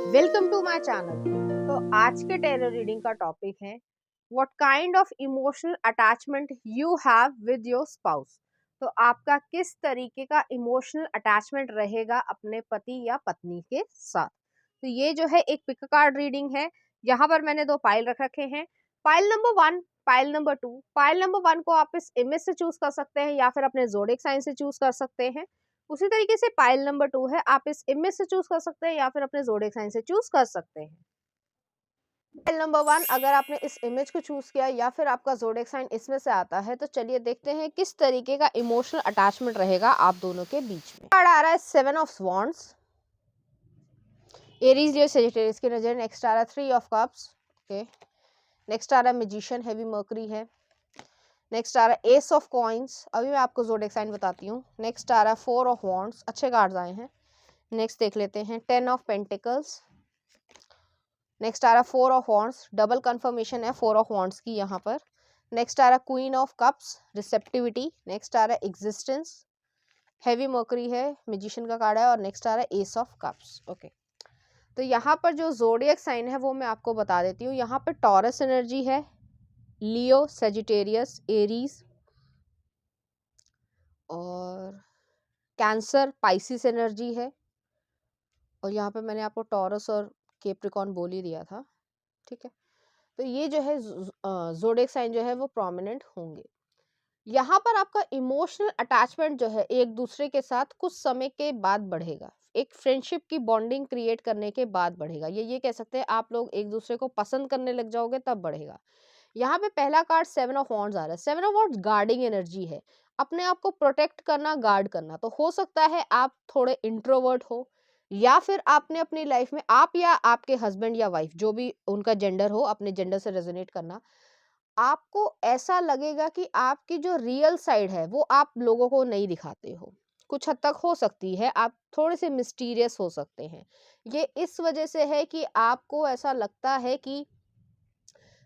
Welcome to my channel. तो आज के टेरो रीडिंग का टॉपिक है what kind of emotional attachment you have with your spouse. तो आपका किस तरीके का इमोशनल अटैचमेंट रहेगा अपने पति या पत्नी के साथ। तो ये जो है एक पिक कार्ड रीडिंग है। यहाँ पर मैंने दो पाइल रख रखे हैं, pile number 1, pile number 2। Pile number 1 को आप इस इमेज से चूज कर सकते हैं या फिर अपने ज़ोडिएक साइन से चूज कर सकते हैं। उसी तरीके से पाइल नंबर 2 है, आप इस इमेज से चूज कर सकते हैं या फिर अपने ज़ोडिएक साइन से चूज कर सकते हैं। पाइल नंबर 1 अगर आपने इस इमेज को चूज किया या फिर आपका ज़ोडिएक साइन इसमें से आता है, तो चलिए देखते हैं किस तरीके का इमोशनल अटैचमेंट रहेगा आप दोनों के बीच में। कार्ड आ रहा है 7 ऑफ स्वॉन्ड्स, एरीज लियो सजिटेरियस की नजर। नेक्स्ट आ रहा है 3 ऑफ कप्स, ओके। नेक्स्ट आ रहा है मैजिशियन, हेवी मर्करी है। नेक्स्ट आ रहा है एस ऑफ कॉइंस, अभी मैं आपको ज़ोडिएक साइन बताती हूँ। नेक्स्ट आ रहा है 4 ऑफ वॉन्ड्स, अच्छे कार्ड्स आए हैं। नेक्स्ट देख लेते हैं 10 ऑफ पेंटिकल्स। नेक्स्ट आ रहा है 4 ऑफ वॉन्ड्स, डबल कंफर्मेशन है 4 ऑफ वॉन्ड्स की यहाँ पर। नेक्स्ट आ रहा है queen of cups, receptivity. Next आ रहा है एग्जिस्टेंस, हेवी मर्करी है, मैजिशियन का कार्ड है। और नेक्स्ट आ रहा है एस ऑफ कप्स, ओके। तो यहाँ पर जो ज़ोडिएक साइन है वो मैं आपको बता देती हूँ। यहाँ पर टॉरस एनर्जी है, लियो, सेजिटेरियस, एरीज और कैंसर, पाइसिस एनर्जी है। और यहाँ पे मैंने आपको टॉरस और कैप्रिकॉर्न बोल ही दिया था, ठीक है। तो ये जो है ज़ोडिएक साइन जो है वो प्रोमिनेंट होंगे। यहाँ पर आपका इमोशनल अटैचमेंट जो है एक दूसरे के साथ कुछ समय के बाद बढ़ेगा, एक फ्रेंडशिप की बॉन्डिंग क्रिएट करने के बाद बढ़ेगा। ये कह सकते हैं आप लोग एक दूसरे को पसंद करने लग जाओगे तब बढ़ेगा। यहाँ पे पहला कार्ड 7 ऑफ वॉन्ड्स आ रहा है। 7 ऑफ वॉन्ड्स गार्डिंग एनर्जी है, अपने आप को प्रोटेक्ट करना, गार्ड करना। तो हो सकता है आप थोड़े इंट्रोवर्ट हो या फिर आपने अपनी लाइफ में, आप या आपके हस्बैंड या वाइफ जो भी उनका जेंडर हो, अपने जेंडर से रेजोनेट करना। आपको ऐसा लगेगा कि आपकी जो रियल साइड है वो आप लोगों को नहीं दिखाते हो। कुछ हद तक हो सकती है आप थोड़े से मिस्टीरियस हो सकते हैं। ये इस वजह से है कि आपको ऐसा लगता है कि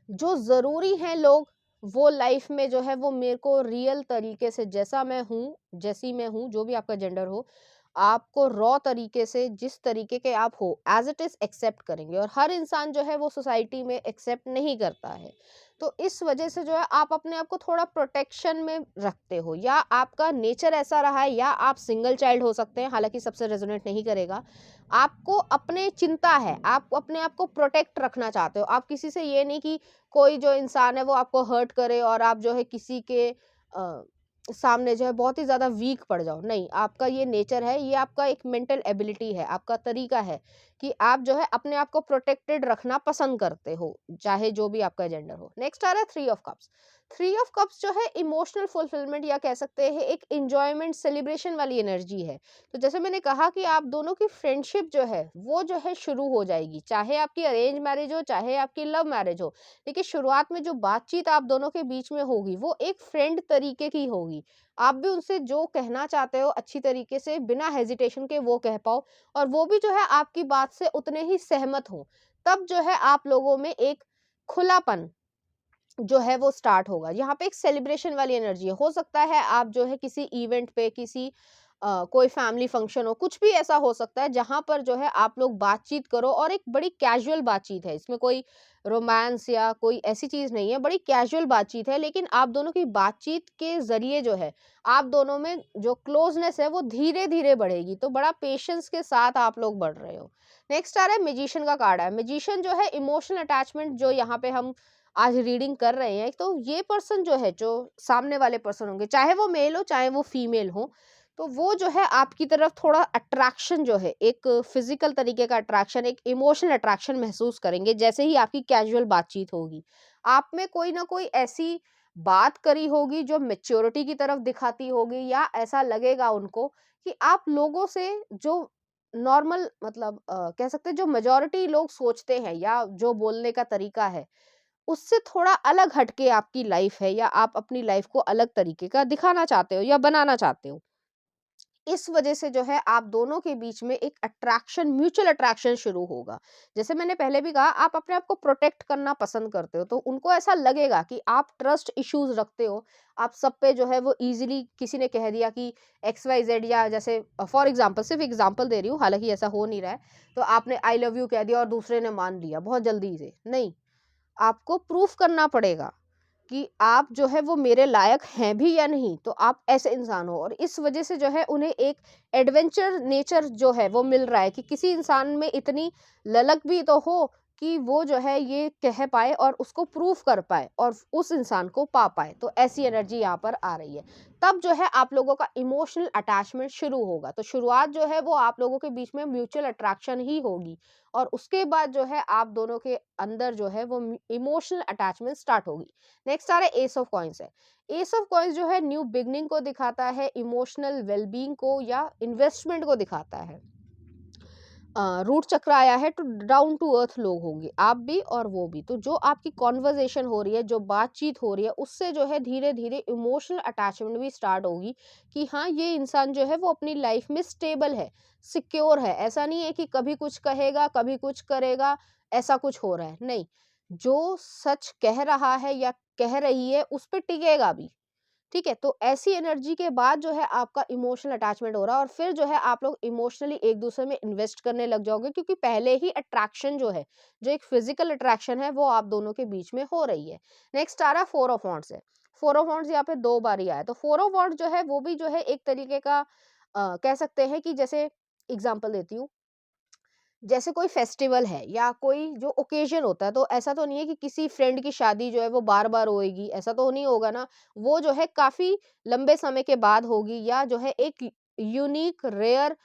जो ज़रूरी हैं लोग, वो लाइफ में जो है वो मेरे को रियल तरीके से जैसा मैं हूँ, जैसी मैं हूँ, जो भी आपका जेंडर हो, आपको रॉ तरीके से जिस तरीके के आप हो एज इट इज़ एक्सेप्ट करेंगे। और हर इंसान जो है वो सोसाइटी में एक्सेप्ट नहीं करता है। तो इस वजह से जो है आप अपने आप को थोड़ा प्रोटेक्शन में रखते हो, या आपका नेचर ऐसा रहा है, या आप सिंगल चाइल्ड हो सकते हैं, हालांकि सबसे रेजोनेट नहीं करेगा। आपको अपने चिंता है, आप अपने आप को प्रोटेक्ट रखना चाहते हो। आप किसी से ये नहीं कि कोई जो इंसान है वो आपको हर्ट करे और आप जो है किसी के सामने जो है बहुत ही ज़्यादा वीक पड़ जाओ। नहीं, आपका ये नेचर है, ये आपका एक मेंटल एबिलिटी है, आपका तरीका है कि आप जो है अपने आप को प्रोटेक्टेड रखना पसंद करते हो, चाहे जो भी आपका जेंडर हो। नेक्स्ट आ रहा है 3 ऑफ कप्स। 3 ऑफ कप्स जो है इमोशनल फुलफिलमेंट, या कह सकते हैं एक इंजॉयमेंट, सेलिब्रेशन वाली एनर्जी है। तो जैसे मैंने कहा कि आप दोनों की फ्रेंडशिप जो है वो जो है शुरू हो जाएगी, चाहे आपकी अरेंज मैरिज हो, चाहे आपकी लव मैरिज हो। देखिए, शुरुआत में जो बातचीत आप दोनों के बीच में होगी वो एक फ्रेंड तरीके की होगी। आप भी उनसे जो कहना चाहते हो अच्छी तरीके से बिना हेजिटेशन के वो कह पाओ, और वो भी जो है आपकी बात से उतने ही सहमत हो। तब जो है आप लोगों में एक खुलापन जो है वो स्टार्ट होगा। यहाँ पे एक सेलिब्रेशन वाली एनर्जी है। हो सकता है आप जो है किसी इवेंट पे, किसी कोई फैमिली फंक्शन हो, कुछ भी ऐसा हो सकता है जहाँ पर जो है आप लोग बातचीत करो, और एक बड़ी कैजुअल बातचीत है, इसमें कोई रोमांस या कोई ऐसी चीज नहीं है, बड़ी कैजुअल बातचीत है। लेकिन आप दोनों की बातचीत के जरिए जो है आप दोनों में जो क्लोजनेस है वो धीरे धीरे बढ़ेगी। तो बड़ा पेशेंस के साथ आप लोग बढ़ रहे हो। नेक्स्ट आ रहा है मैजिशियन का कार्ड है। मैजिशियन जो है इमोशनल अटैचमेंट, जो यहाँ पे हम आज रीडिंग कर रहे हैं। तो ये पर्सन जो है, जो सामने वाले पर्सन होंगे, चाहे वो मेल हो चाहे वो फीमेल हो, तो वो जो है आपकी तरफ थोड़ा अट्रैक्शन जो है, एक फिजिकल तरीके का अट्रैक्शन, एक इमोशनल अट्रैक्शन महसूस करेंगे जैसे ही आपकी कैजुअल बातचीत होगी। आप में कोई ना कोई ऐसी बात करी होगी जो मेच्योरिटी की तरफ दिखाती होगी, या ऐसा लगेगा उनको कि आप लोगों से जो नॉर्मल, मतलब कह सकते हैं जो मेजॉरिटी लोग सोचते हैं या जो बोलने का तरीका है, उससे थोड़ा अलग हटके आपकी लाइफ है, या आप अपनी लाइफ को अलग तरीके का दिखाना चाहते हो या बनाना चाहते हो। इस वजह से जो है आप दोनों के बीच में एक अट्रैक्शन, म्यूचुअल अट्रैक्शन शुरू होगा। जैसे मैंने पहले भी कहा, आप अपने आप को प्रोटेक्ट करना पसंद करते हो, तो उनको ऐसा लगेगा कि आप ट्रस्ट इश्यूज रखते हो। आप सब पे जो है वो इजीली, किसी ने कह दिया कि एक्स वाई जेड, या जैसे फॉर एग्जांपल, सिर्फ एग्जांपल दे रही हूँ, हालांकि ऐसा हो नहीं रहा है, तो आपने आई लव यू कह दिया और दूसरे ने मान लिया बहुत जल्दी से। नहीं, आपको प्रूफ करना पड़ेगा कि आप जो है वो मेरे लायक हैं भी या नहीं, तो आप ऐसे इंसान हो। और इस वजह से जो है उन्हें एक एडवेंचर नेचर जो है वो मिल रहा है, कि किसी इंसान में इतनी ललक भी तो हो कि वो जो है ये कह पाए और उसको प्रूफ कर पाए और उस इंसान को पा पाए। तो ऐसी एनर्जी यहाँ पर आ रही है। तब जो है आप लोगों का इमोशनल अटैचमेंट शुरू होगा। तो शुरुआत जो है वो आप लोगों के बीच में म्यूचुअल अट्रैक्शन ही होगी, और उसके बाद जो है आप दोनों के अंदर जो है वो इमोशनल अटैचमेंट स्टार्ट होगी। नेक्स्ट आ रहा है एस ऑफ कॉइंस है। एस ऑफ कॉइंस जो है न्यू बिगनिंग को दिखाता है, इमोशनल वेलबींग को या इन्वेस्टमेंट को दिखाता है। रूट चक्र आया है, तो डाउन टू अर्थ लोग होंगे, आप भी और वो भी। तो जो आपकी कॉन्वर्जेशन हो रही है, जो बातचीत हो रही है, उससे जो है धीरे धीरे इमोशनल अटैचमेंट भी स्टार्ट होगी, कि हाँ ये इंसान जो है वो अपनी लाइफ में स्टेबल है, सिक्योर है। ऐसा नहीं है कि कभी कुछ कहेगा कभी कुछ करेगा, ऐसा कुछ हो रहा है, नहीं। जो सच कह रहा है या कह रही है उस पर टिकेगा भी। ठीक है, तो ऐसी एनर्जी के बाद जो है आपका इमोशनल अटैचमेंट हो रहा है, और फिर जो है आप लोग इमोशनली एक दूसरे में इन्वेस्ट करने लग जाओगे, क्योंकि पहले ही अट्रैक्शन जो है, जो एक फिजिकल अट्रैक्शन है, वो आप दोनों के बीच में हो रही है। नेक्स्ट आ रहा है फोर ऑफ वॉन्ड्स है। फोर ऑफ वॉन्ड्स यहाँ पे 2 बार ही आया। तो फोर ऑफ वॉन्ड्स जो है वो भी जो है एक तरीके का कह सकते हैं कि, जैसे एग्जाम्पल देती हूँ, जैसे कोई फेस्टिवल है या कोई जो ओकेजन होता है, तो ऐसा तो नहीं है कि किसी फ्रेंड की शादी जो है वो बार बार होएगी, ऐसा तो नहीं होगा ना। वो जो है काफी लंबे समय के बाद होगी, या जो है एक यूनिक रेयर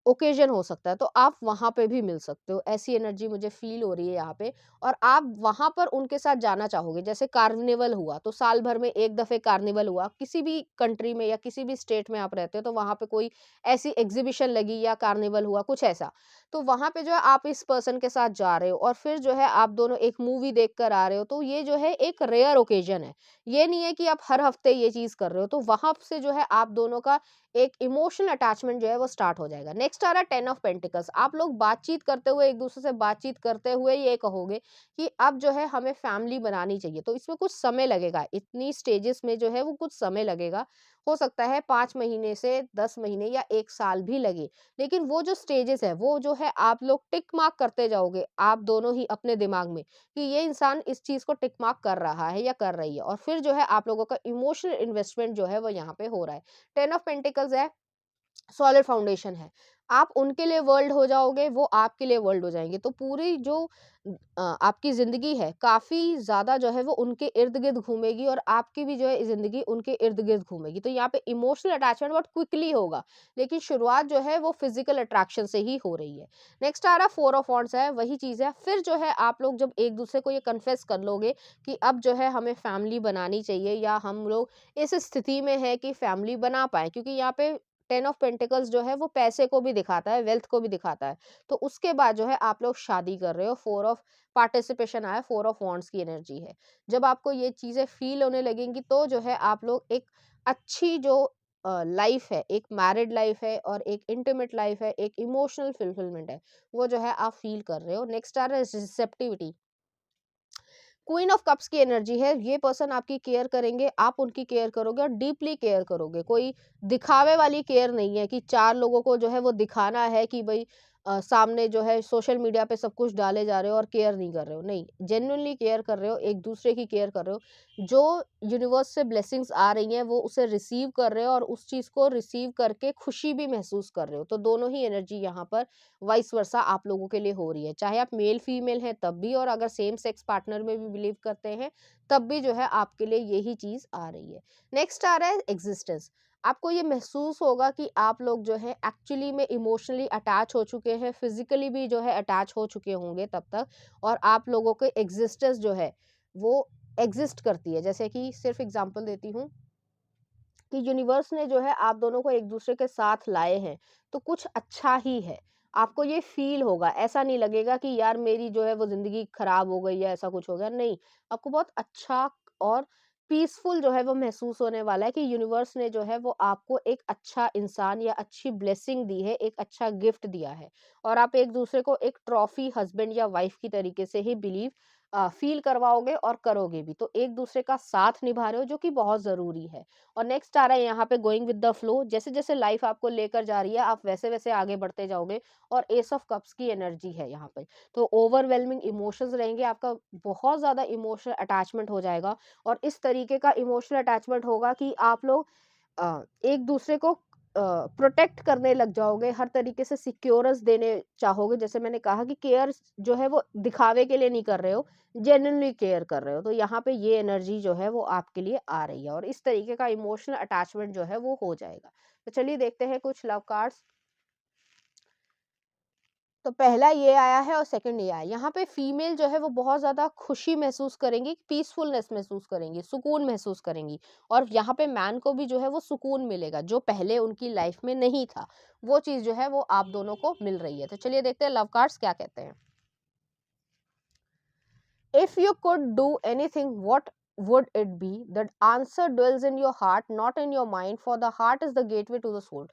ओकेजन हो सकता है, तो आप वहां पे भी मिल सकते हो। ऐसी एनर्जी मुझे फील हो रही है यहाँ पे। और आप वहां पर उनके साथ जाना चाहोगे। जैसे कार्निवल हुआ, तो साल भर में एक दफे कार्निवल हुआ, किसी भी कंट्री में या किसी भी स्टेट में आप रहते हो, तो वहां पे कोई ऐसी एग्जीबिशन लगी या कार्निवल हुआ, कुछ ऐसा, तो वहाँ पे जो है आप इस पर्सन के साथ जा रहे हो, और फिर जो है आप दोनों एक मूवी देख कर आ रहे हो, तो ये जो है एक रेयर ओकेजन है। ये नहीं है कि आप हर हफ्ते ये चीज़ कर रहे हो, तो वहाँ से जो है आप दोनों का एक इमोशनल अटैचमेंट जो है वो स्टार्ट हो जाएगा। नेक्स्ट आ रहा है 10 ऑफ पेंटिकल्स। आप लोग बातचीत करते हुए, एक दूसरे से बातचीत करते हुए ये कहोगे कि अब जो है हमें फैमिली बनानी चाहिए। तो इसमें कुछ समय लगेगा, इतनी स्टेजेस में जो है वो कुछ समय लगेगा। हो सकता है 5 महीने से 10 महीने या 1 साल भी लगे। लेकिन वो जो स्टेजेस है, वो जो है आप लोग टिक मार्क करते जाओगे, आप दोनों ही अपने दिमाग में, कि ये इंसान इस चीज को टिक मार्क कर रहा है या कर रही है, और फिर जो है आप लोगों का इमोशनल इन्वेस्टमेंट जो है वो यहाँ पे हो रहा है। 10 ऑफ पेंटिकल्स है, सॉलिड फाउंडेशन है। आप उनके लिए वर्ल्ड हो जाओगे, वो आपके लिए वर्ल्ड हो जाएंगे। तो पूरी जो आपकी जिंदगी है, काफी ज्यादा जो है वो उनके इर्द गिर्द घूमेगी, और आपकी भी जो है जिंदगी उनके इर्द गिर्द घूमेगी। तो यहाँ पे इमोशनल अटैचमेंट बहुत क्विकली होगा, लेकिन शुरुआत जो है वो फिजिकल अट्रैक्शन से ही हो रही है। नेक्स्ट आ रहा फोर ऑफ वॉन्ड्स है, वही चीज है। फिर जो है आप लोग जब एक दूसरे को ये कन्फेस कर लोगे कि अब जो है हमें फैमिली बनानी चाहिए, या हम लोग इस स्थिति में है कि फैमिली बना पाए, क्योंकि यहाँ पे 10 ऑफ पेंटिकल्स जो है वो पैसे को भी दिखाता है, वेल्थ को भी दिखाता है। तो उसके बाद जो है आप लोग शादी कर रहे हो। फोर ऑफ पार्टिसिपेशन आया, फोर ऑफ वॉन्ड्स की एनर्जी है। जब आपको ये चीजें फील होने लगेंगी, तो जो है आप लोग एक अच्छी जो लाइफ है, एक मैरिड लाइफ है और एक इंटीमेट लाइफ है, एक इमोशनल फुलफिलमेंट है, वो जो है आप फील कर रहे हो। नेक्स्ट आ रहा है रिसेप्टिविटी। क्वीन ऑफ कप्स की एनर्जी है। ये पर्सन आपकी केयर करेंगे, आप उनकी केयर करोगे और डीपली केयर करोगे। कोई दिखावे वाली केयर नहीं है कि 4 लोगों को जो है वो दिखाना है कि भई सामने जो है सोशल मीडिया पे सब कुछ डाले जा रहे हो और केयर नहीं कर रहे हो। नहीं, जेन्युइनली केयर कर रहे हो, एक दूसरे की केयर कर रहे हो। जो यूनिवर्स से ब्लेसिंग्स आ रही हैं वो उसे रिसीव कर रहे हो, और उस चीज़ को रिसीव करके खुशी भी महसूस कर रहे हो। तो दोनों ही एनर्जी यहाँ पर वाइस वर्सा आप लोगों के लिए हो रही है। चाहे आप मेल फीमेल हैं तब भी, और अगर सेम सेक्स पार्टनर में भी बिलीव करते हैं तब भी जो है आपके लिए यही चीज आ रही है। नेक्स्ट आ रहा है एग्जिस्टेंस। आपको ये महसूस होगा कि आप लोग जो है एक्चुअली में इमोशनली अटैच हो चुके हैं, फिजिकली भी जो है अटैच हो चुके होंगे तब तक, और आप लोगों के एग्जिस्टेंस जो है वो एग्जिस्ट करती है। जैसे कि सिर्फ एग्जांपल देती हूँ कि यूनिवर्स ने जो है आप दोनों को एक दूसरे के साथ लाए हैं, तो कुछ अच्छा ही है। आपको ये फील होगा, ऐसा नहीं लगेगा कि यार मेरी जो है वो जिंदगी खराब हो गई या ऐसा कुछ हो गया, नहीं। आपको बहुत अच्छा और पीसफुल जो है वो महसूस होने वाला है कि यूनिवर्स ने जो है वो आपको एक अच्छा इंसान या अच्छी ब्लेसिंग दी है, एक अच्छा गिफ्ट दिया है, और आप एक दूसरे को एक ट्रॉफी हस्बैंड या वाइफ की तरीके से ही बिलीव फील करवाओगे और करोगे भी, तो एक दूसरे का साथ निभा रहे हो, जो कि बहुत जरूरी है। और नेक्स्ट आ रहा है यहाँ पे गोइंग विद द फ्लो, जैसे जैसे लाइफ आपको लेकर जा रही है आप वैसे वैसे आगे बढ़ते जाओगे। और एस ऑफ कप्स की एनर्जी है यहाँ पे, तो ओवरवेलमिंग इमोशंस रहेंगे, आपका बहुत ज्यादा इमोशनल अटैचमेंट हो जाएगा। और इस तरीके का इमोशनल अटैचमेंट होगा कि आप लोग एक दूसरे को प्रोटेक्ट करने लग जाओगे, हर तरीके से सिक्योरस देने चाहोगे। जैसे मैंने कहा कि केयर जो है वो दिखावे के लिए नहीं कर रहे हो, जेन्युइनली केयर कर रहे हो, तो यहाँ पे ये एनर्जी जो है वो आपके लिए आ रही है, और इस तरीके का इमोशनल अटैचमेंट जो है वो हो जाएगा। तो चलिए देखते हैं कुछ लव कार्ड्स। तो पहला ये आया है और सेकंड ये आया। यहाँ पे फीमेल जो है वो बहुत ज़्यादा खुशी महसूस करेंगी, पीसफुलनेस महसूस करेंगी, सुकून महसूस करेंगी। और यहाँ पे मैन को भी जो है वो सुकून मिलेगा, जो पहले उनकी लाइफ में नहीं था, वो चीज़ जो है वो आप दोनों को मिल रही है। तो चलिए देखते हैं लव कार्ड्स क्या कहते हैं। If you could do anything, what would it be? The answer dwells in your heart, not in your mind, for the heart is the gateway to the soul.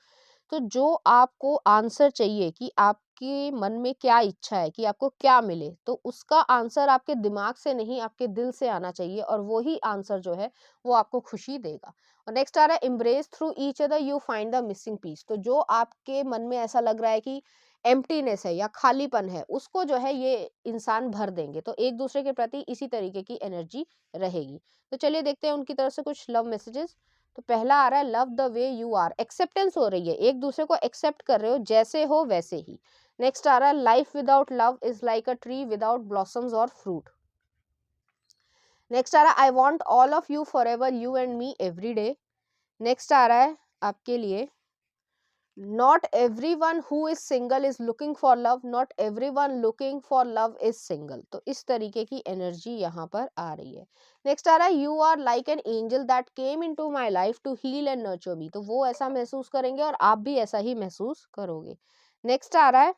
तो जो आपको आंसर चाहिए कि आपके मन में क्या इच्छा है, कि आपको क्या मिले, तो उसका आंसर आपके दिमाग से नहीं आपके दिल से आना चाहिए, और वही आंसर जो है वो आपको खुशी देगा। और नेक्स्ट आ रहा है embrace through each other you find the missing piece. तो जो आपके मन में ऐसा लग रहा है कि एम्प्टीनेस है या खालीपन है, उसको जो है ये इंसान भर देंगे, तो एक दूसरे के प्रति इसी तरीके की एनर्जी रहेगी। तो चलिए देखते हैं उनकी तरफ से कुछ लव मैसेजेस। तो पहला आ रहा है love the way you are, acceptance हो रही है, एक दूसरे को एक्सेप्ट कर रहे हो, जैसे हो वैसे ही। नेक्स्ट आ रहा है life without love is like a tree without blossoms और फ्रूट। नेक्स्ट आ रहा है I want all of you forever, you and me every day. Next आ रहा है आपके लिए not everyone who is single is looking for love, not everyone looking for love is single। तो इस तरीके की एनर्जी यहाँ पर आ रही है। नेक्स्ट आ रहा है you are like an angel that came into my life to heal and nurture me. तो वो ऐसा महसूस करेंगे और आप भी ऐसा ही महसूस करोगे। नेक्स्ट आ रहा है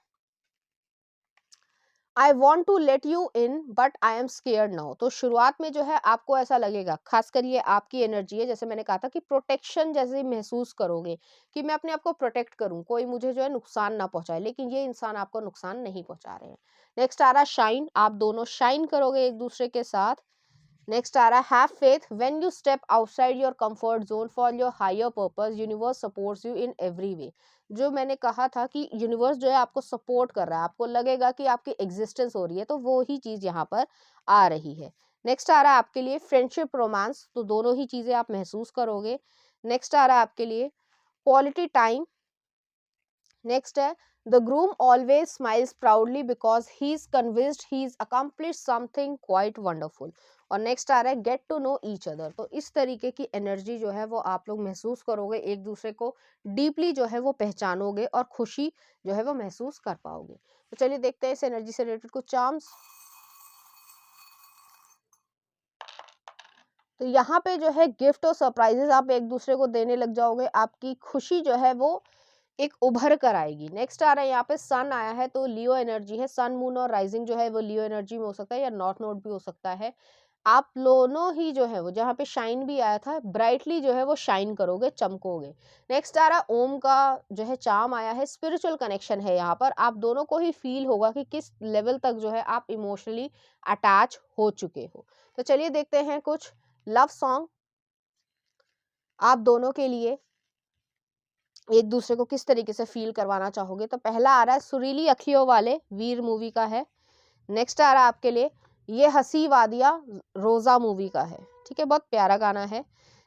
I want to let you in but I am scared now. तो शुरुआत में जो है आपको ऐसा लगेगा, खासकर ये आपकी एनर्जी है, जैसे मैंने कहा था कि प्रोटेक्शन जैसे महसूस करोगे कि मैं अपने आप को प्रोटेक्ट करूं, कोई मुझे जो है नुकसान ना पहुंचाए, लेकिन ये इंसान आपको नुकसान नहीं पहुंचा रहे हैं। नेक्स्ट आ रहा है शाइन, आप दोनों शाइन करोगे एक दूसरे के साथ। नेक्स्ट आ रहा है have faith when you step outside your comfort zone for your higher purpose, universe supports you in every way. जो मैंने कहा था कि यूनिवर्स जो है आपको सपोर्ट कर रहा है, आपको लगेगा कि आपकी एग्जिस्टेंस हो रही है, तो वो ही चीज यहाँ पर आ रही है। नेक्स्ट आ रहा है आपके लिए फ्रेंडशिप रोमांस, तो दोनों ही चीजें आप महसूस करोगे। नेक्स्ट आ रहा है आपके लिए क्वालिटी टाइम। नेक्स्ट है the groom always smiles proudly because he is convinced he is accomplish something quite wonderful. और नेक्स्ट आ रहा है get to know each other. तो इस तरीके की एनर्जी जो है वो आप लोग महसूस करोगे, एक दूसरे को डीपली जो है वो पहचानोगे और खुशी जो है वो महसूस कर पाओगे। तो चलिए देखते हैं इस एनर्जी से रिलेटेड कुछ चार्म्स। तो यहाँ पे जो है गिफ्ट और सरप्राइजेस आप एक दूसरे को देने लग जाओगे, आपकी खुशी जो है वो एक उभर कर आएगी। नेक्स्ट आ रहा है यहाँ पे सन आया है, तो लियो एनर्जी है, सन मून और राइजिंग जो है वो लियो एनर्जी में हो सकता है या नॉर्थ नोड भी हो सकता है। आप दोनों ही जो है वो, जहाँ पे शाइन भी आया था, ब्राइटली जो है वो शाइन करोगे, चमकोगे। नेक्स्ट आ रहा है ओम का जो है चार्म आया है, स्पिरिचुअल कनेक्शन है, यहाँ पर आप दोनों को ही फील होगा कि किस लेवल तक जो है आप इमोशनली अटैच हो चुके हो। तो चलिए देखते हैं कुछ लव सॉन्ग आप दोनों के लिए एक दूसरे को किस तरीके से फील करवाना चाहोगे। तो पहला आ रहा है सुरीली अखियों वाले, वीर मूवी का है। नेक्स्ट आ रहा है आपके लिए ये हंसी वादिया, रोजा मूवी का है, ठीक है, बहुत प्यारा गाना है।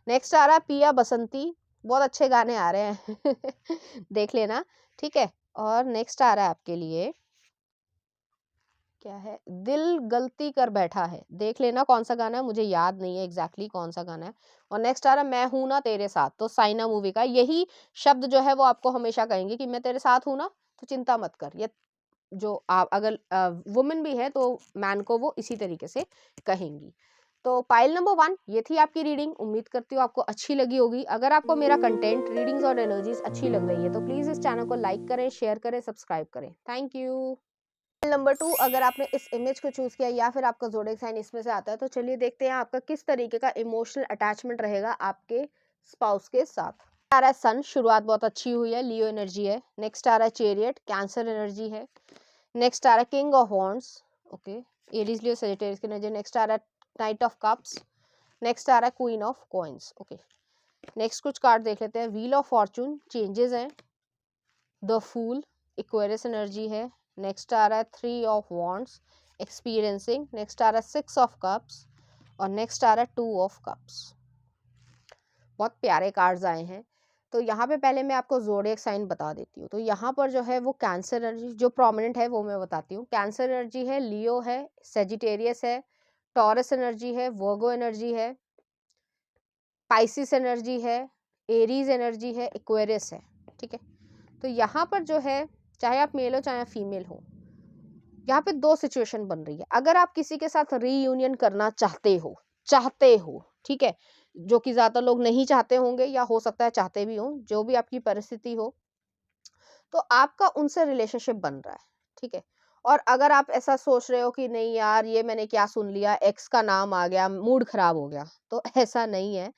नेक्स्ट आ रहा है पिया बसंती, बहुत अच्छे गाने आ रहे हैं देख लेना, ठीक है। और नेक्स्ट आ रहा है आपके लिए क्या है, दिल गलती कर बैठा है, देख लेना कौन सा गाना है, मुझे याद नहीं है एग्जैक्टली कौन सा गाना है। और नेक्स्ट आ रहा है मैं हूं ना तेरे साथ, तो साइना मूवी का यही शब्द जो है वो आपको हमेशा कहेंगे कि मैं तेरे साथ हूं ना, तो चिंता मत कर। ये जो आप अगर वुमेन भी है तो मैन को वो इसी तरीके से कहेंगी। तो पाइल नंबर 1 ये थी आपकी रीडिंग, उम्मीद करती हूँ आपको अच्छी लगी होगी। अगर आपको मेरा कंटेंट, रीडिंग्स और एनर्जीज अच्छी लग रही है तो प्लीज इस चैनल को लाइक करें, शेयर करें, सब्सक्राइब करें। Thank you. नंबर 2, अगर आपने इस इमेज को चूज किया या फिर आपका ज़ोडिएक साइन इसमें से आता है, तो चलिए देखते हैं आपका किस तरीके का इमोशनल अटैचमेंट रहेगा आपके स्पाउस के साथ। आ रहा है सन, शुरुआत बहुत अच्छी हुई है, लियो एनर्जी है। नेक्स्ट आ रहा है चेरियट, कैंसर एनर्जी है। नेक्स्ट आ रहा है king of wands, okay, Aries Leo Sagittarius की एनर्जी। नेक्स्ट आ रहा है नाइट ऑफ कप्स। नेक्स्ट आ रहा है queen of coins, okay. Next कुछ कार्ड देख लेते हैं। व्हील ऑफ फॉर्चून, चेंजेस हैं। द फूल, इक्वेरियस एनर्जी है। नेक्स्ट आ रहा है three of wands, experiencing. Next आ रहा है सिक्स ऑफ कप्स और नेक्स्ट आ रहा है टू ऑफ कप्स। बहुत प्यारे कार्ड्स आए हैं। तो यहाँ पे पहले मैं आपको ज़ोडिएक साइन बता देती हूँ। तो यहाँ पर जो है वो कैंसर एनर्जी जो प्रोमिनेंट है वो मैं बताती हूँ। कैंसर एनर्जी है, लियो है, सेजिटेरियस है, टॉरस एनर्जी है, वर्गो एनर्जी है, पाइसिस एनर्जी है, एरीज एनर्जी है, एक्वेरियस है, ठीक है। तो यहाँ पर जो है, चाहे आप मेल हो चाहे आप फीमेल हो, यहाँ पे दो सिचुएशन बन रही है। अगर आप किसी के साथ रीयूनियन करना चाहते हो, ठीक है, जो कि ज्यादातर लोग नहीं चाहते होंगे या हो सकता है चाहते भी हो, जो भी आपकी परिस्थिति हो, तो आपका उनसे रिलेशनशिप बन रहा है, ठीक है। और अगर आप ऐसा सोच रहे हो कि नहीं यार ये मैंने क्या सुन लिया, एक्स का नाम आ गया, मूड खराब हो गया, तो ऐसा नहीं है।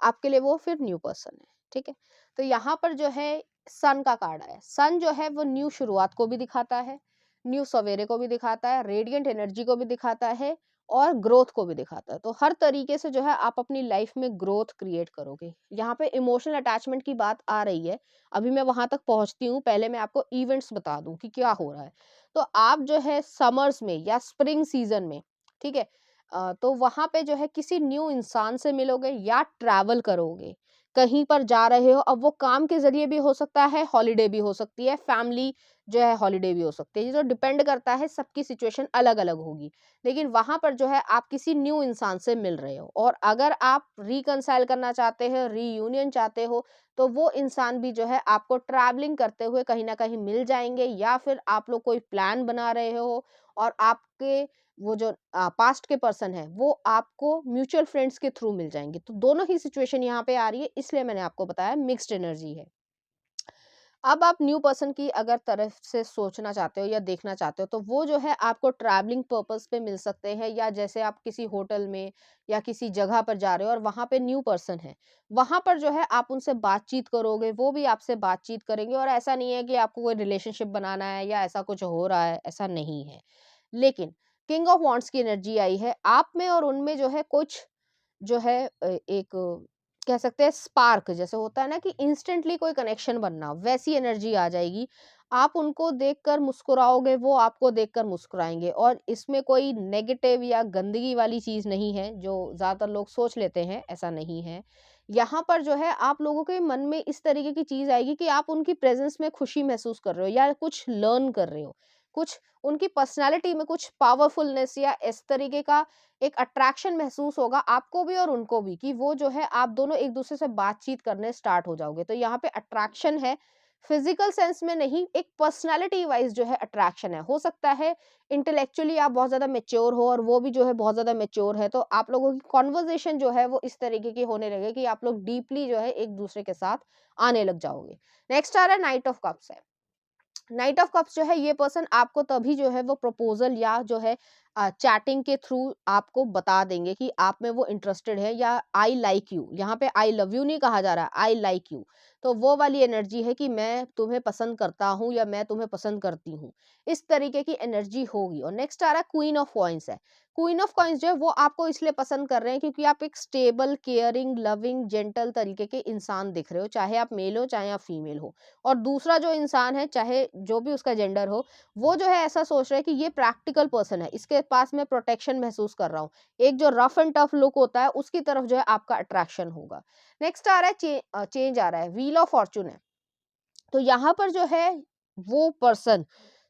आपके लिए वो फिर न्यू पर्सन है, ठीक है। तो यहाँ पर जो है सन का कार्ड आया। सन जो है वो न्यू शुरुआत को भी दिखाता है, न्यू सवेरे को भी दिखाता है, रेडिएंट एनर्जी को भी दिखाता है और ग्रोथ को भी दिखाता है। तो हर तरीके से जो है आप अपनी लाइफ में ग्रोथ क्रिएट करोगे। यहाँ पे इमोशनल अटैचमेंट की बात आ रही है, अभी मैं वहां तक पहुंचती हूँ। पहले मैं आपको इवेंट्स बता दूं कि क्या हो रहा है। तो आप जो है समर्स में या स्प्रिंग सीजन में, ठीक है, तो वहां पे जो है किसी न्यू इंसान से मिलोगे या ट्रैवल करोगे, कहीं पर जा रहे हो। अब वो काम के जरिए भी हो सकता है, हॉलीडे भी हो सकती है, फैमिली जो है हॉलीडे भी हो सकती है, ये जो डिपेंड करता है, सबकी सिचुएशन अलग अलग होगी। लेकिन वहां पर जो है आप किसी न्यू इंसान से मिल रहे हो, और अगर आप रिकंसाइल करना चाहते हो, रीयूनियन चाहते हो, तो वो इंसान भी जो है आपको ट्रैवलिंग करते हुए कहीं ना कहीं मिल जाएंगे, या फिर आप लोग कोई प्लान बना रहे हो और आपके वो जो पास्ट के पर्सन है वो आपको म्यूचुअल फ्रेंड्स के थ्रू मिल जाएंगे। तो दोनों ही सिचुएशन यहाँ पे आ रही है, इसलिए मैंने आपको बताया मिक्स्ड एनर्जी है। अब आप न्यू पर्सन की अगर तरफ से सोचना चाहते हो या देखना चाहते हो, तो वो जो है आपको ट्रैवलिंग पर्पस पे मिल सकते हैं, या जैसे आप किसी होटल में या किसी जगह पर जा रहे हो और वहां पे न्यू पर्सन है, वहां पर जो है आप उनसे बातचीत करोगे, वो भी आपसे बातचीत करेंगे। और ऐसा नहीं है कि आपको कोई रिलेशनशिप बनाना है या ऐसा कुछ हो रहा है, ऐसा नहीं है। लेकिन किंग ऑफ वॉन्ड्स की एनर्जी आई है आप में, और उनमें जो है कुछ जो है एक कह सकते हैं स्पार्क जैसे होता है ना, कि इंस्टेंटली कोई कनेक्शन बनना, वैसी एनर्जी आ जाएगी। आप उनको देखकर मुस्कुराओगे, वो आपको देखकर मुस्कुराएंगे। और इसमें कोई नेगेटिव या गंदगी वाली चीज नहीं है जो ज्यादातर लोग सोच लेते हैं, ऐसा नहीं है। यहाँ पर जो है आप लोगों के मन में इस तरीके की चीज आएगी कि आप उनकी प्रेजेंस में खुशी महसूस कर रहे हो या कुछ लर्न कर रहे हो, कुछ उनकी पर्सनालिटी में कुछ पावरफुलनेस या इस तरीके का एक अट्रैक्शन महसूस होगा आपको भी और उनको भी, कि वो जो है आप दोनों एक दूसरे से बातचीत करने स्टार्ट हो जाओगे। तो यहाँ पे अट्रैक्शन है, फिजिकल सेंस में नहीं, एक पर्सनालिटी वाइज जो है अट्रैक्शन है। हो सकता है इंटेलेक्चुअली आप बहुत ज्यादा मेच्योर हो और वो भी जो है बहुत ज्यादा मेच्योर है, तो आप लोगों की कॉन्वर्जेशन जो है वो इस तरीके की होने लगे कि आप लोग डीपली जो है एक दूसरे के साथ आने लग जाओगे। नेक्स्ट आ रहा है नाइट ऑफ कप्स है। नाइट ऑफ कप्स जो है ये पर्सन आपको तभी जो है वो प्रपोजल या जो है चैटिंग के थ्रू आपको बता देंगे कि आप में वो इंटरेस्टेड है, या आई लाइक यू, यहाँ पे आई लव यू नहीं कहा जा रहा, आई लाइक यू। तो वो वाली एनर्जी है कि मैं तुम्हें पसंद करता हूँ या मैं तुम्हें पसंद करती हूँ, इस तरीके की एनर्जी होगी। और नेक्स्ट आ रहा है क्वीन ऑफ कॉइंस है। क्वीन ऑफ कॉइंस जो है वो आपको इसलिए पसंद कर रहे हैं क्योंकि आप एक स्टेबल, केयरिंग, लविंग, जेंटल तरीके के इंसान दिख रहे हो, चाहे आप मेल हो चाहे आप फीमेल हो। और दूसरा जो इंसान है, चाहे जो भी उसका जेंडर हो, वो जो है ऐसा सोच रहा है कि ये प्रैक्टिकल पर्सन है, इसके पास मैं प्रोटेक्शन महसूस कर रहा हूँ। एक जो रफ एंड टफ लुक होता है उसकी तरफ जो है आपका अट्रैक्शन होगा। नेक्स्ट आ रहा है चेंज आ रहा है, व्हील ऑफ फॉर्चून है। तो यहाँ पर जो है वो पर्सन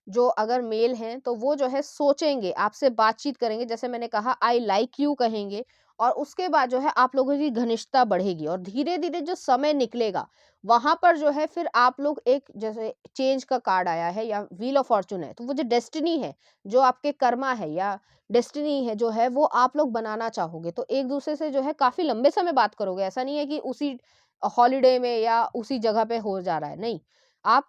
जो अगर मेल हैं तो वो जो है सोचेंगे, आपसे बातचीत करेंगे, जैसे मैंने कहा आई लाइक यू कहेंगे, और उसके बाद जो है आप लोगों की घनिष्ठता बढ़ेगी। और धीरे धीरे जो समय निकलेगा वहां पर जो है फिर आप लोग एक, जैसे चेंज का कार्ड आया है या व्हील ऑफ फॉर्चून है, तो वो जो डेस्टिनी है, जो आपके कर्मा है या डेस्टिनी है जो है, वो आप लोग बनाना चाहोगे। तो एक दूसरे से जो है काफी लंबे समय बात करोगे, ऐसा नहीं है कि उसी हॉलीडे में या उसी जगह पे हो जा रहा है, नहीं। आप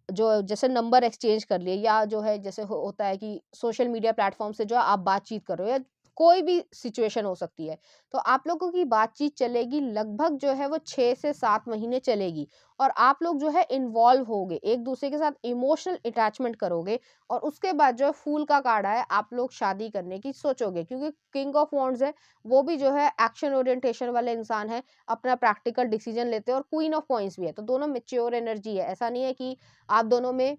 जो जैसे नंबर एक्सचेंज कर लिए, या जो है जैसे होता है कि सोशल मीडिया प्लेटफॉर्म से जो है आप बातचीत कर रहे हो, या कोई भी सिचुएशन हो सकती है, तो आप लोगों की बातचीत चलेगी लगभग जो है वो 6 से 7 महीने चलेगी, और आप लोग जो है इन्वॉल्व होगे, एक दूसरे के साथ इमोशनल अटैचमेंट करोगे, और उसके बाद जो है फूल का कार्ड आया, आप लोग शादी करने की सोचोगे, क्योंकि किंग ऑफ वॉन्ड्स है, वो भी जो है एक्शन ओरिएंटेशन वाले इंसान है, अपना प्रैक्टिकल डिसीजन लेते हैं, और क्वीन ऑफ कॉइंस भी है, तो दोनों मेच्योर एनर्जी है। ऐसा नहीं है कि आप दोनों में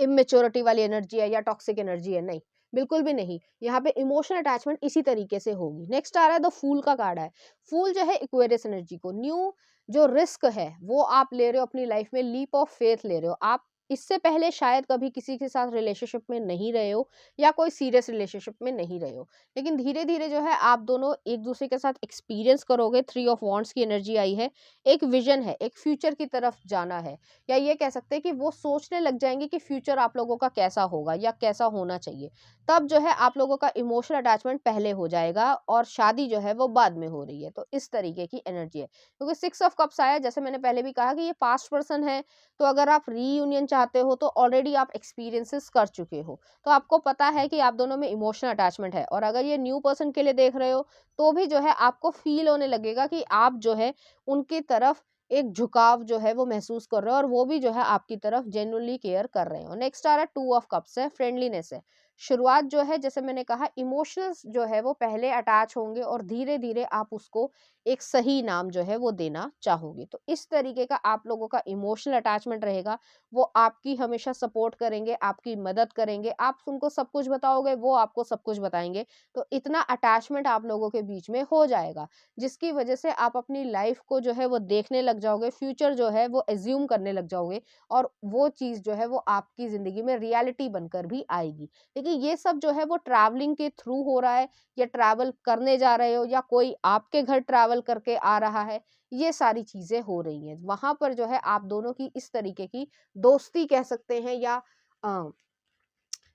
इमेच्योरिटी वाली एनर्जी है या टॉक्सिक एनर्जी है, नहीं, बिल्कुल भी नहीं। यहाँ पे इमोशनल अटैचमेंट इसी तरीके से होगी। नेक्स्ट आ रहा है द फूल का कार्ड है। फूल जो है एक्वेरियस एनर्जी को, न्यू जो रिस्क है वो आप ले रहे हो अपनी लाइफ में, लीप ऑफ फेथ ले रहे हो आप। इससे पहले शायद कभी किसी के साथ रिलेशनशिप में नहीं रहे हो, या कोई सीरियस रिलेशनशिप में नहीं रहे हो, लेकिन धीरे धीरे जो है आप दोनों एक दूसरे के साथ एक्सपीरियंस करोगे। 3 ऑफ वॉन्ड्स की एनर्जी आई है, एक विजन है, एक फ्यूचर की तरफ जाना है, या ये कह सकते हैं कि वो सोचने लग जाएंगे कि फ्यूचर आप लोगों का कैसा होगा या कैसा होना चाहिए। तब जो है आप लोगों का इमोशनल अटैचमेंट पहले हो जाएगा, और शादी जो है वो बाद में हो रही है। तो इस तरीके की एनर्जी है, क्योंकि 6 ऑफ कप्स आया, जैसे मैंने पहले भी कहा कि ये पास्ट पर्सन है, तो अगर आप रीयूनियन चाहते हो तो ऑलरेडी आप एक्सपीरियंसेस कर चुके हो, तो आपको पता है कि आप दोनों में इमोशनल अटैचमेंट है। और अगर ये न्यू पर्सन के लिए देख रहे हो, तो भी जो है आपको फील होने लगेगा कि आप जो है उनकी तरफ एक झुकाव जो है वो महसूस कर रहे हो, और वो भी जो है आपकी तरफ जेन्युइनली केयर कर रहे हो। नेक्स्ट आ रहा है 2 ऑफ कप्स है, फ्रेंडलीनेस है। शुरुआत जो है, जैसे मैंने कहा, इमोशंस जो है वो पहले अटैच होंगे, और धीरे धीरे आप उसको एक सही नाम जो है वो देना चाहोगे। तो इस तरीके का आप लोगों का इमोशनल अटैचमेंट रहेगा। वो आपकी हमेशा सपोर्ट करेंगे, आपकी मदद करेंगे, आप उनको सब कुछ बताओगे, वो आपको सब कुछ बताएंगे। तो इतना अटैचमेंट आप लोगों के बीच में हो जाएगा, जिसकी वजह से आप अपनी लाइफ को जो है वो देखने लग जाओगे, फ्यूचर जो है वो एज्यूम करने लग जाओगे, और वो चीज़ जो है वो आपकी ज़िंदगी में रियलिटी बनकर भी आएगी। देखिए, ये सब जो है वो ट्रैवलिंग के थ्रू हो रहा है, या ट्रैवल करने जा रहे हो, या कोई आपके घर ट्रैवल करके आ रहा है, ये सारी चीज़ें हो रही हैं। वहाँ पर जो है आप दोनों की इस तरीके की दोस्ती कह सकते हैं, या अ,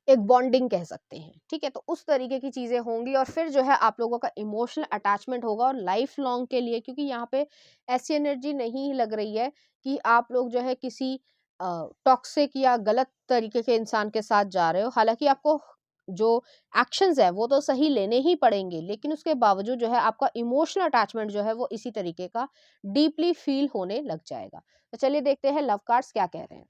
एक बॉन्डिंग कह सकते हैं, ठीक है? तो उस तरीके की चीज़ें होंगी, और फिर जो है आप लोगों का इमोशनल अटैचमेंट होगा, और लाइफ लॉन्ग के लिए, क्योंकि यहाँ पे ऐसी एनर्जी नहीं लग रही है कि आप लोग जो है किसी टॉक्सिक या गलत तरीके के इंसान के साथ जा रहे हो। हालाँकि आपको जो एक्शंस है वो तो सही लेने ही पड़ेंगे, लेकिन उसके बावजूद जो है आपका इमोशनल अटैचमेंट जो है वो इसी तरीके का डीपली फील होने लग जाएगा। तो चलिए देखते हैं लव कार्ड्स क्या कह रहे हैं।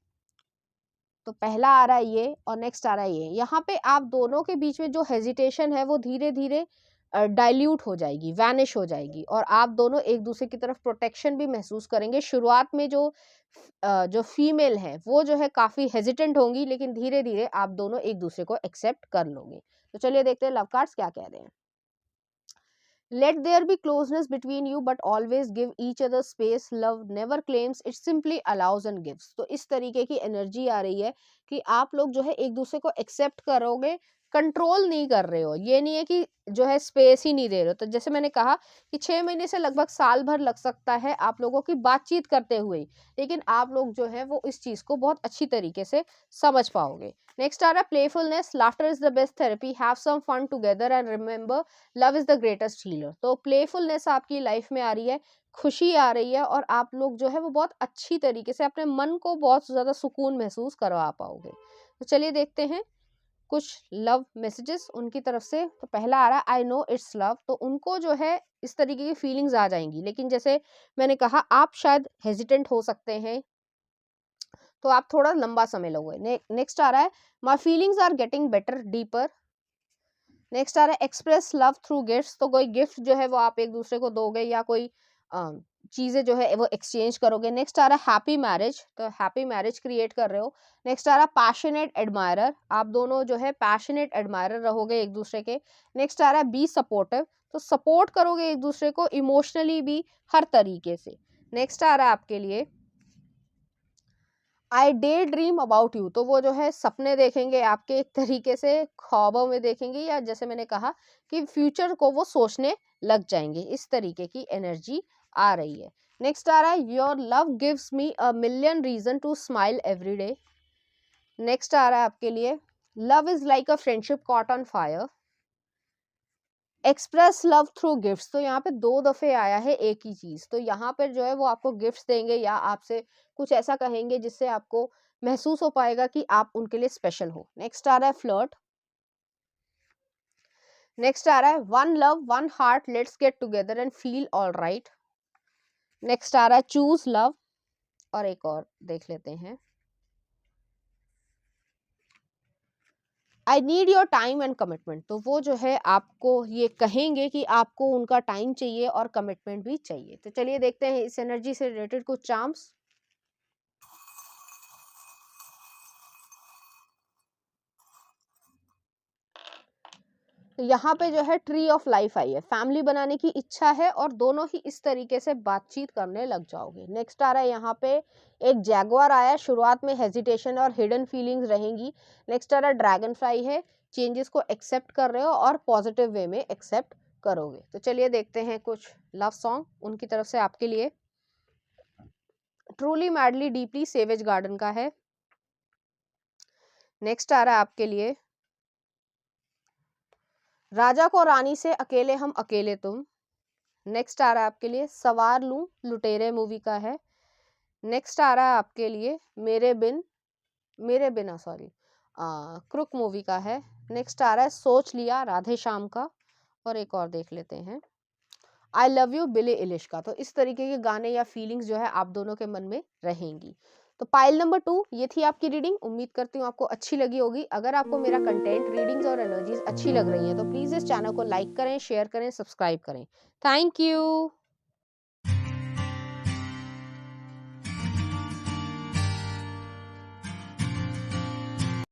तो पहला आ रहा है ये, और नेक्स्ट आ रहा है ये। यहाँ पे आप दोनों के बीच में जो हेजिटेशन है वो धीरे धीरे डाइल्यूट हो जाएगी, वैनिश हो जाएगी, और आप दोनों एक दूसरे की तरफ प्रोटेक्शन भी महसूस करेंगे। शुरुआत में जो फीमेल है वो जो है काफी हेजिटेंट होंगी, लेकिन धीरे धीरे आप दोनों एक दूसरे को एक्सेप्ट कर लोगे। तो चलिए देखते हैं लव कार्ड्स क्या कह रहे हैं। Let there be closeness between you, but always give each other space. Love never claims, it simply allows and gives. तो इस तरीके की एनर्जी आ रही है कि आप लोग जो है एक दूसरे को एक्सेप्ट करोगे, कंट्रोल नहीं कर रहे हो। ये नहीं है कि जो है स्पेस ही नहीं दे रहे हो। तो जैसे मैंने कहा कि 6 महीने से लगभग साल भर लग सकता है आप लोगों की बातचीत करते हुए, लेकिन आप लोग जो है वो इस चीज़ को बहुत अच्छी तरीके से समझ पाओगे। नेक्स्ट आ रहा है playfulness. Laughter is the best therapy, have some fun together and remember love is the greatest healer. तो प्लेफुलनेस आपकी लाइफ में आ रही है, खुशी आ रही है, और आप लोग जो है वो बहुत अच्छी तरीके से अपने मन को बहुत ज़्यादा सुकून महसूस करवा पाओगे। तो चलिए देखते हैं कुछ लव मैसेजेस उनकी तरफ से। तो पहला आ रहा है आई नो इट्स लव। तो उनको जो है इस तरीके की फीलिंग्स आ जाएंगी, लेकिन जैसे मैंने कहा आप शायद हेजिटेंट हो सकते हैं, तो आप थोड़ा लंबा समय लोगे। नेक्स्ट आ रहा है my feelings are getting better deeper. Next आ रहा है एक्सप्रेस लव थ्रू गिफ्ट्स। तो कोई गिफ्ट जो है वो आप एक दूसरे को दोगे, या कोई चीज़ें जो है वो एक्सचेंज करोगे। नेक्स्ट आ रहा है हैप्पी मैरिज। तो हैप्पी मैरिज क्रिएट कर रहे हो। नेक्स्ट आ रहा है पैशनेट एडमायरर। आप दोनों जो है पैशनेट एडमायरर रहोगे एक दूसरे के। नेक्स्ट आ रहा है बी सपोर्टिव। तो सपोर्ट करोगे एक दूसरे को इमोशनली भी, हर तरीके से। नेक्स्ट आ रहा है आपके लिए आई डे ड्रीम अबाउट यू। तो वो जो है सपने देखेंगे आपके, एक तरीके से ख्वाबों में देखेंगे, या जैसे मैंने कहा कि फ्यूचर को वो सोचने लग जाएंगे। इस तरीके की एनर्जी आ रही है। नेक्स्ट आ रहा है your love gives me a million reason to smile every day. Next आ रहा है आपके लिए love is like a friendship caught on fire. Express love through gifts, तो यहाँ पे 2 दफ़े आया है एक ही चीज़। तो यहाँ पर जो है वो आपको गिफ्ट्स देंगे या आपसे कुछ ऐसा कहेंगे जिससे आपको महसूस हो पाएगा कि आप उनके लिए स्पेशल हो। नेक्स्ट आ रहा है फ्लर्ट। नेक्स्ट आ रहा है one love one heart let's get together and feel alright. Next आ रहा है चूज लव, और एक और देख लेते हैं, I need your time and commitment. तो वो जो है आपको ये कहेंगे कि आपको उनका टाइम चाहिए और कमिटमेंट भी चाहिए। तो चलिए देखते हैं इस एनर्जी से रिलेटेड कुछ चार्म्स। तो यहाँ पे जो है ट्री ऑफ लाइफ आई है, फैमिली बनाने की इच्छा है और दोनों ही इस तरीके से बातचीत करने लग जाओगे। नेक्स्ट आ रहा है यहाँ पे एक जैगुआर आया है, शुरुआत में हेजिटेशन और हिडन फीलिंग्स रहेंगी। नेक्स्ट आ रहा है ड्रैगन फ्लाई है, चेंजेस को एक्सेप्ट कर रहे हो और पॉजिटिव वे में एक्सेप्ट करोगे। तो चलिए देखते हैं कुछ लव सॉन्ग उनकी तरफ से आपके लिए। Truly madly deeply Savage Garden का है। नेक्स्ट आ रहा है आपके लिए राजा को रानी से अकेले हम अकेले तुम। नेक्स्ट आ रहा है आपके लिए सवार लूं लुटेरे मूवी का है। नेक्स्ट आ रहा है आपके लिए मेरे बिना सॉरी क्रुक मूवी का है। नेक्स्ट आ रहा है सोच लिया राधे श्याम का, और एक और देख लेते हैं आई लव यू बिली इलिश का। तो इस तरीके के गाने या फीलिंग्स जो है आप दोनों के मन में रहेंगी। तो पाइल नंबर 2 ये थी आपकी रीडिंग। उम्मीद करती हूँ आपको अच्छी लगी होगी। अगर आपको मेरा कंटेंट, रीडिंग्स और एनर्जीज अच्छी लग रही हैं तो प्लीज़ इस चैनल को लाइक करें, शेयर करें, सब्सक्राइब करें। Thank you.